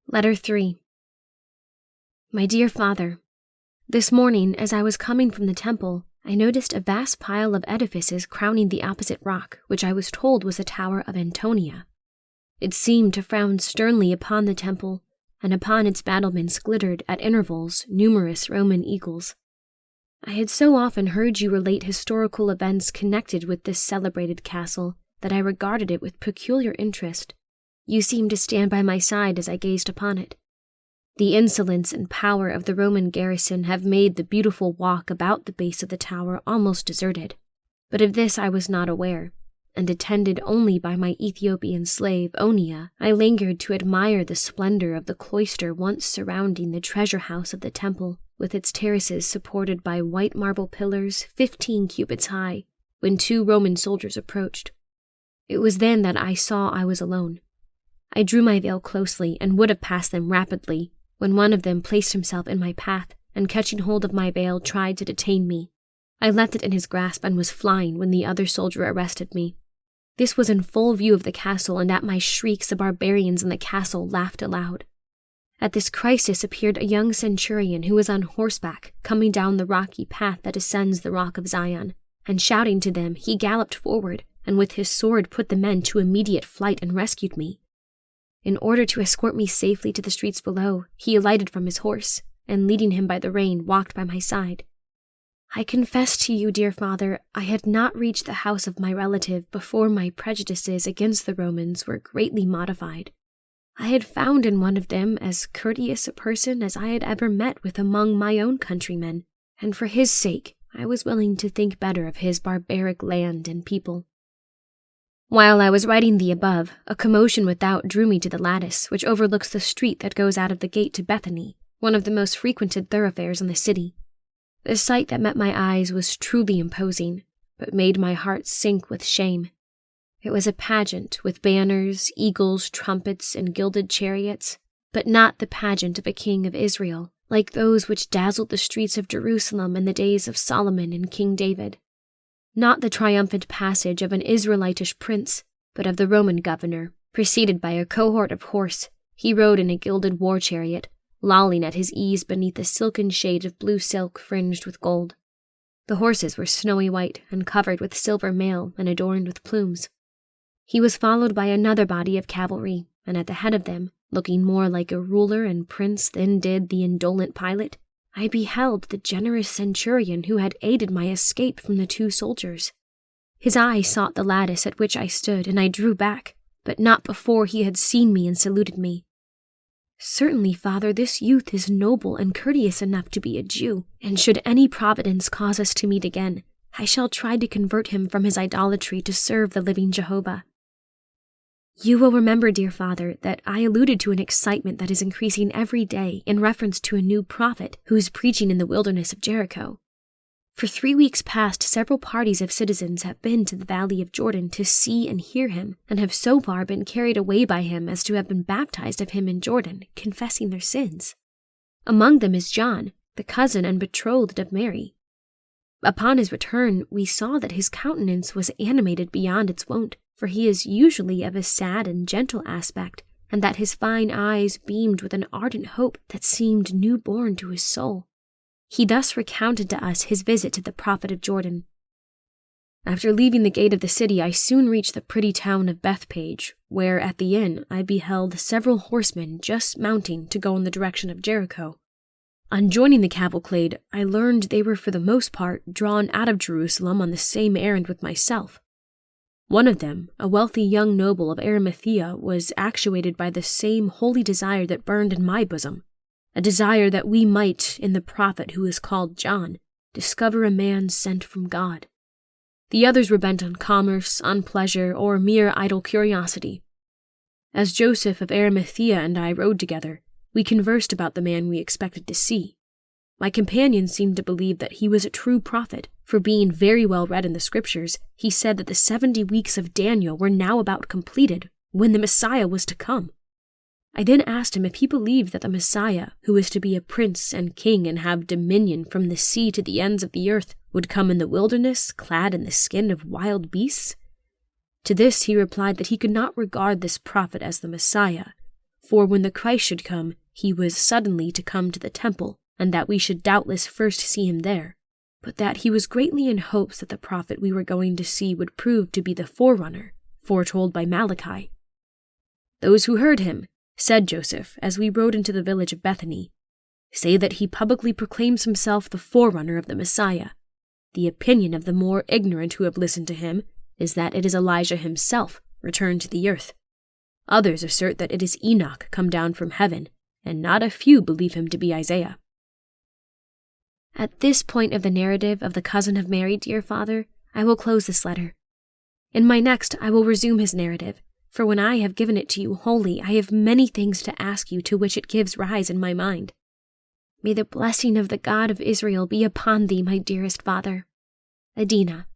Letter 3. My dear Father, this morning, as I was coming from the temple, I noticed a vast pile of edifices crowning the opposite rock, which I was told was the Tower of Antonia. It seemed to frown sternly upon the temple, and upon its battlements glittered, at intervals, numerous Roman eagles. I had so often heard you relate historical events connected with this celebrated castle that I regarded it with peculiar interest. You seemed to stand by my side as I gazed upon it. The insolence and power of the Roman garrison have made the beautiful walk about the base of the tower almost deserted, but of this I was not aware, and attended only by my Ethiopian slave, Onia, I lingered to admire the splendor of the cloister once surrounding the treasure house of the temple, with its terraces supported by white marble pillars 15 cubits high, when 2 Roman soldiers approached. It was then that I saw I was alone. I drew my veil closely and would have passed them rapidly, when one of them placed himself in my path and, catching hold of my veil, tried to detain me. I left it in his grasp and was flying when the other soldier arrested me. This was in full view of the castle, and at my shrieks the barbarians in the castle laughed aloud. At this crisis appeared a young centurion who was on horseback, coming down the rocky path that ascends the rock of Zion, and shouting to them, he galloped forward, and with his sword put the men to immediate flight and rescued me. In order to escort me safely to the streets below, he alighted from his horse, and leading him by the rein, walked by my side. I confess to you, dear Father, I had not reached the house of my relative before my prejudices against the Romans were greatly modified. I had found in one of them as courteous a person as I had ever met with among my own countrymen, and for his sake I was willing to think better of his barbaric land and people. While I was writing the above, a commotion without drew me to the lattice, which overlooks the street that goes out of the gate to Bethany, one of the most frequented thoroughfares in the city. The sight that met my eyes was truly imposing, but made my heart sink with shame. It was a pageant with banners, eagles, trumpets, and gilded chariots, but not the pageant of a king of Israel, like those which dazzled the streets of Jerusalem in the days of Solomon and King David. Not the triumphant passage of an Israelitish prince, but of the Roman governor, preceded by a cohort of horse. He rode in a gilded war chariot, lolling at his ease beneath a silken shade of blue silk fringed with gold. The horses were snowy white and covered with silver mail and adorned with plumes. He was followed by another body of cavalry, and at the head of them, looking more like a ruler and prince than did the indolent pilot, I beheld the generous centurion who had aided my escape from the 2 soldiers. His eye sought the lattice at which I stood, and I drew back, but not before he had seen me and saluted me. Certainly, Father, this youth is noble and courteous enough to be a Jew, and should any providence cause us to meet again, I shall try to convert him from his idolatry to serve the living Jehovah. You will remember, dear Father, that I alluded to an excitement that is increasing every day in reference to a new prophet who is preaching in the wilderness of Jericho. For 3 weeks past, several parties of citizens have been to the valley of Jordan to see and hear him, and have so far been carried away by him as to have been baptized of him in Jordan, confessing their sins. Among them is John, the cousin and betrothed of Mary. Upon his return, we saw that his countenance was animated beyond its wont, for he is usually of a sad and gentle aspect, and that his fine eyes beamed with an ardent hope that seemed new-born to his soul. He thus recounted to us his visit to the prophet of Jordan. After leaving the gate of the city, I soon reached the pretty town of Bethpage, where at the inn I beheld several horsemen just mounting to go in the direction of Jericho. On joining the cavalcade, I learned they were for the most part drawn out of Jerusalem on the same errand with myself. One of them, a wealthy young noble of Arimathea, was actuated by the same holy desire that burned in my bosom, a desire that we might, in the prophet who is called John, discover a man sent from God. The others were bent on commerce, on pleasure, or mere idle curiosity. As Joseph of Arimathea and I rode together, we conversed about the man we expected to see. My companion seemed to believe that he was a true prophet, for being very well read in the scriptures, he said that the 70 weeks of Daniel were now about completed, when the Messiah was to come. I then asked him if he believed that the Messiah, who was to be a prince and king and have dominion from the sea to the ends of the earth, would come in the wilderness, clad in the skin of wild beasts. To this he replied that he could not regard this prophet as the Messiah, For when the Christ should come, he was suddenly to come to the temple, and that we should doubtless first see him there, but that he was greatly in hopes that the prophet we were going to see would prove to be the forerunner, foretold by Malachi. Those who heard him, said Joseph, as we rode into the village of Bethany, say that he publicly proclaims himself the forerunner of the Messiah. The opinion of the more ignorant who have listened to him is that it is Elijah himself returned to the earth. Others assert that it is Enoch come down from heaven, and not a few believe him to be Isaiah. At this point of the narrative of the cousin of Mary, dear father, I will close this letter. In my next, I will resume his narrative, for when I have given it to you wholly, I have many things to ask you to which it gives rise in my mind. May the blessing of the God of Israel be upon thee, my dearest father. Adina.